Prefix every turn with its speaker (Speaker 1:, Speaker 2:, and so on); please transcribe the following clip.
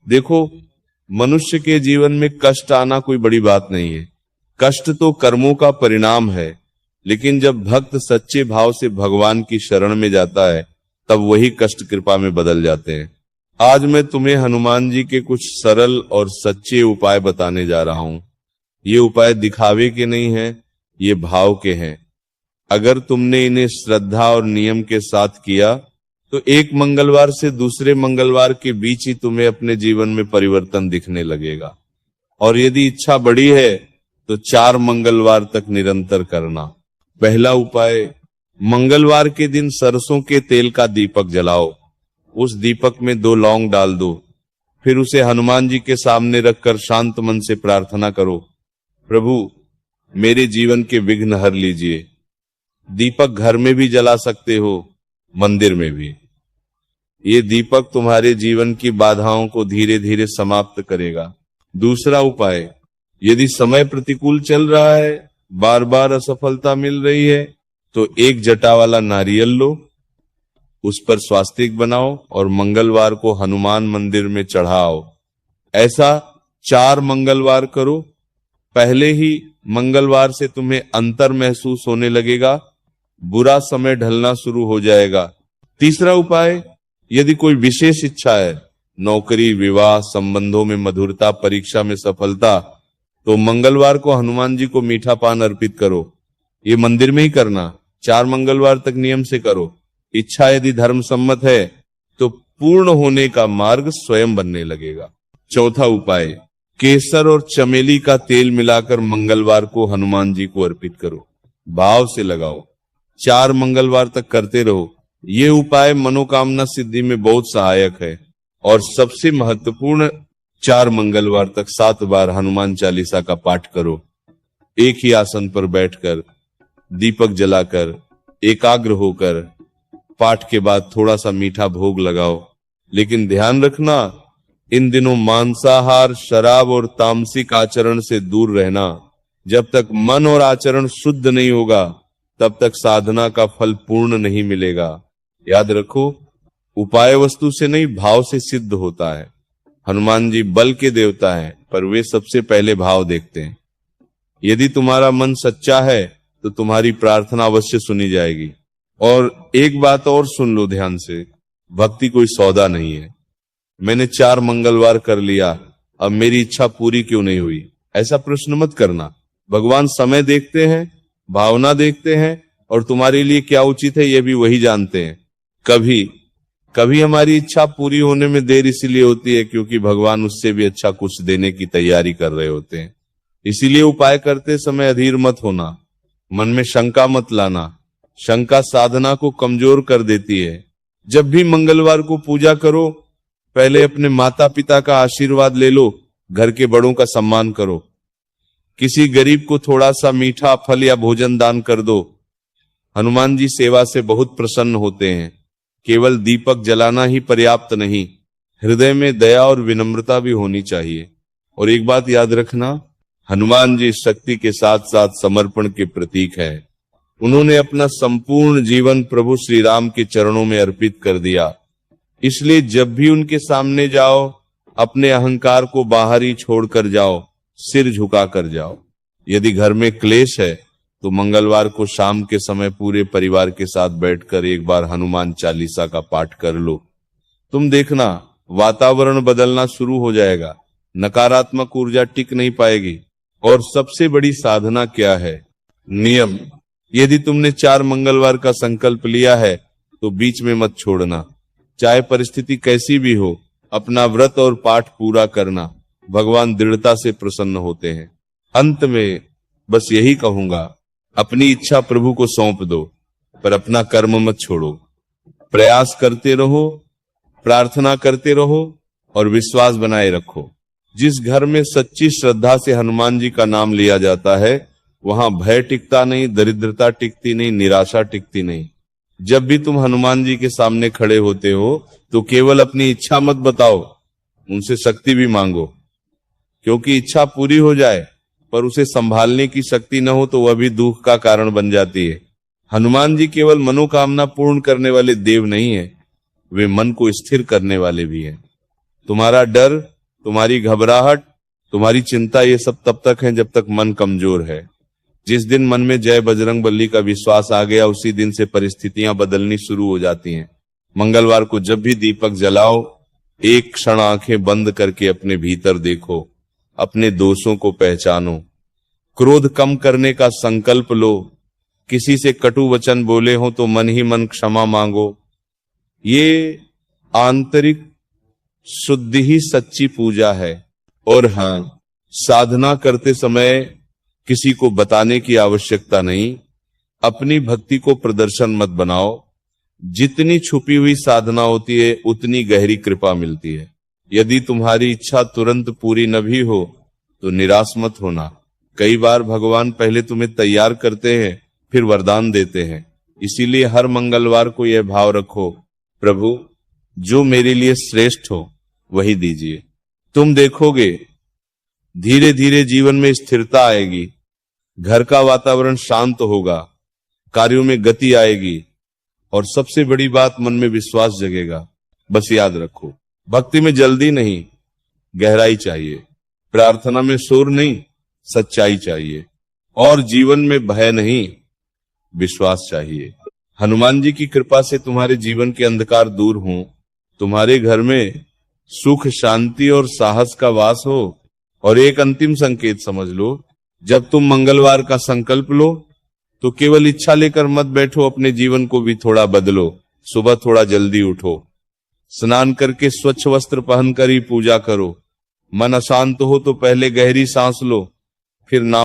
Speaker 1: देखो, मनुष्य के जीवन में कष्ट आना कोई बड़ी बात नहीं है। कष्ट तो कर्मों का परिणाम है, लेकिन जब भक्त सच्चे भाव से भगवान की शरण में जाता है तब वही कष्ट कृपा में बदल जाते हैं। आज मैं तुम्हें हनुमान जी के कुछ सरल और सच्चे उपाय बताने जा रहा हूं। ये उपाय दिखावे के नहीं हैं, ये भाव के हैं। अगर तुमने इन्हें श्रद्धा और नियम के साथ किया तो एक मंगलवार से दूसरे मंगलवार के बीच ही तुम्हें अपने जीवन में परिवर्तन दिखने लगेगा। और यदि इच्छा बड़ी है तो 4 मंगलवार तक निरंतर करना। पहला उपाय, मंगलवार के दिन सरसों के तेल का दीपक जलाओ। उस दीपक में 2 लौंग डाल दो। फिर उसे हनुमान जी के सामने रखकर शांत मन से प्रार्थना करो, प्रभु मेरे जीवन के विघ्न हर लीजिए। दीपक घर में भी जला सकते हो, मंदिर में भी। ये दीपक तुम्हारे जीवन की बाधाओं को धीरे धीरे समाप्त करेगा। दूसरा उपाय, यदि समय प्रतिकूल चल रहा है, बार बार असफलता मिल रही है, तो 1 जटा वाला नारियल लो, उस पर स्वास्तिक बनाओ और मंगलवार को हनुमान मंदिर में चढ़ाओ। ऐसा 4 मंगलवार करो। पहले ही मंगलवार से तुम्हें अंतर महसूस होने लगेगा, बुरा समय ढलना शुरू हो जाएगा। तीसरा उपाय, यदि कोई विशेष इच्छा है, नौकरी, विवाह, संबंधों में मधुरता, परीक्षा में सफलता, तो मंगलवार को हनुमान जी को मीठा पान अर्पित करो। ये मंदिर में ही करना, 4 मंगलवार तक नियम से करो। इच्छा यदि धर्म सम्मत है तो पूर्ण होने का मार्ग स्वयं बनने लगेगा। चौथा उपाय, केसर और चमेली का तेल मिलाकर मंगलवार को हनुमान जी को अर्पित करो। भाव से लगाओ, 4 मंगलवार तक करते रहो। ये उपाय मनोकामना सिद्धि में बहुत सहायक है। और सबसे महत्वपूर्ण, 4 मंगलवार तक 7 बार हनुमान चालीसा का पाठ करो। एक ही आसन पर बैठकर, दीपक जलाकर, एकाग्र होकर। पाठ के बाद थोड़ा सा मीठा भोग लगाओ। लेकिन ध्यान रखना, इन दिनों मांसाहार, शराब और तामसिक आचरण से दूर रहना। जब तक मन और आचरण शुद्ध नहीं होगा तब तक साधना का फल पूर्ण नहीं मिलेगा। याद रखो, उपाय वस्तु से नहीं, भाव से सिद्ध होता है। हनुमान जी बल के देवता हैं, पर वे सबसे पहले भाव देखते हैं। यदि तुम्हारा मन सच्चा है तो तुम्हारी प्रार्थना अवश्य सुनी जाएगी। और एक बात और सुन लो ध्यान से, भक्ति कोई सौदा नहीं है। मैंने 4 मंगलवार कर लिया, अब मेरी इच्छा पूरी क्यों नहीं हुई, ऐसा प्रश्न मत करना। भगवान समय देखते हैं, भावना देखते हैं, और तुम्हारे लिए क्या उचित है ये भी वही जानते हैं। कभी हमारी इच्छा पूरी होने में देर इसलिए होती है क्योंकि भगवान उससे भी अच्छा कुछ देने की तैयारी कर रहे होते हैं। इसीलिए उपाय करते समय अधीर मत होना, मन में शंका मत लाना। शंका साधना को कमजोर कर देती है। जब भी मंगलवार को पूजा करो, पहले अपने माता पिता का आशीर्वाद ले लो, घर के बड़ों का सम्मान करो। किसी गरीब को थोड़ा सा मीठा फल या भोजन दान कर दो। हनुमान जी सेवा से बहुत प्रसन्न होते हैं। केवल दीपक जलाना ही पर्याप्त नहीं, हृदय में दया और विनम्रता भी होनी चाहिए। और एक बात याद रखना, हनुमान जी शक्ति के साथ साथ समर्पण के प्रतीक है। उन्होंने अपना संपूर्ण जीवन प्रभु श्री राम के चरणों में अर्पित कर दिया। इसलिए जब भी उनके सामने जाओ, अपने अहंकार को बाहर ही छोड़कर जाओ, सिर झुका कर जाओ। यदि घर में क्लेश है तो मंगलवार को शाम के समय पूरे परिवार के साथ बैठकर एक बार हनुमान चालीसा का पाठ कर लो। तुम देखना, वातावरण बदलना शुरू हो जाएगा। नकारात्मक ऊर्जा टिक नहीं पाएगी। और सबसे बड़ी साधना क्या है? नियम। यदि तुमने 4 मंगलवार का संकल्प लिया है तो बीच में मत छोड़ना। चाहे परिस्थिति कैसी भी हो, अपना व्रत और पाठ पूरा करना। भगवान दृढ़ता से प्रसन्न होते हैं। अंत में बस यही कहूंगा, अपनी इच्छा प्रभु को सौंप दो, पर अपना कर्म मत छोड़ो। प्रयास करते रहो, प्रार्थना करते रहो और विश्वास बनाए रखो। जिस घर में सच्ची श्रद्धा से हनुमान जी का नाम लिया जाता है, वहां भय टिकता नहीं, दरिद्रता टिकती नहीं, निराशा टिकती नहीं। जब भी तुम हनुमान जी के सामने खड़े होते हो तो केवल अपनी इच्छा मत बताओ, उनसे शक्ति भी मांगो। क्योंकि इच्छा पूरी हो जाए पर उसे संभालने की शक्ति न हो तो वह भी दुख का कारण बन जाती है। हनुमान जी केवल मनोकामना पूर्ण करने वाले देव नहीं है, वे मन को स्थिर करने वाले भी हैं। तुम्हारा डर तुम्हारी घबराहट, तुम्हारी चिंता, ये सब तब तक है जब तक मन कमजोर है। जिस दिन मन में जय बजरंग बली का विश्वास आ गया, उसी दिन से परिस्थितियां बदलनी शुरू हो जाती हैं। मंगलवार को जब भी दीपक जलाओ, एक क्षण आंखें बंद करके अपने भीतर देखो, अपने दोषों को पहचानो, क्रोध कम करने का संकल्प लो, किसी से कटु वचन बोले हो तो मन ही मन क्षमा मांगो। ये आंतरिक शुद्धि ही सच्ची पूजा है। और हाँ, साधना करते समय किसी को बताने की आवश्यकता नहीं। अपनी भक्ति को प्रदर्शन मत बनाओ। जितनी छुपी हुई साधना होती है, उतनी गहरी कृपा मिलती है। यदि तुम्हारी इच्छा तुरंत पूरी न भी हो तो निराश मत होना। कई बार भगवान पहले तुम्हें तैयार करते हैं, फिर वरदान देते हैं। इसीलिए हर मंगलवार को यह भाव रखो, प्रभु जो मेरे लिए श्रेष्ठ हो वही दीजिए। तुम देखोगे धीरे धीरे जीवन में स्थिरता आएगी, घर का वातावरण शांत होगा, कार्यों में गति आएगी और सबसे बड़ी बात, मन में विश्वास जगेगा। बस याद रखो, भक्ति में जल्दी नहीं, गहराई चाहिए। प्रार्थना में शोर नहीं, सच्चाई चाहिए। और जीवन में भय नहीं, विश्वास चाहिए। हनुमान जी की कृपा से तुम्हारे जीवन के अंधकार दूर हों, तुम्हारे घर में सुख, शांति और साहस का वास हो। और एक अंतिम संकेत समझ लो, जब तुम मंगलवार का संकल्प लो तो केवल इच्छा लेकर मत बैठो, अपने जीवन को भी थोड़ा बदलो। सुबह थोड़ा जल्दी उठो, स्नान करके स्वच्छ वस्त्र पहनकर ही पूजा करो। मन अशांत हो तो पहले गहरी सांस लो, फिर नाम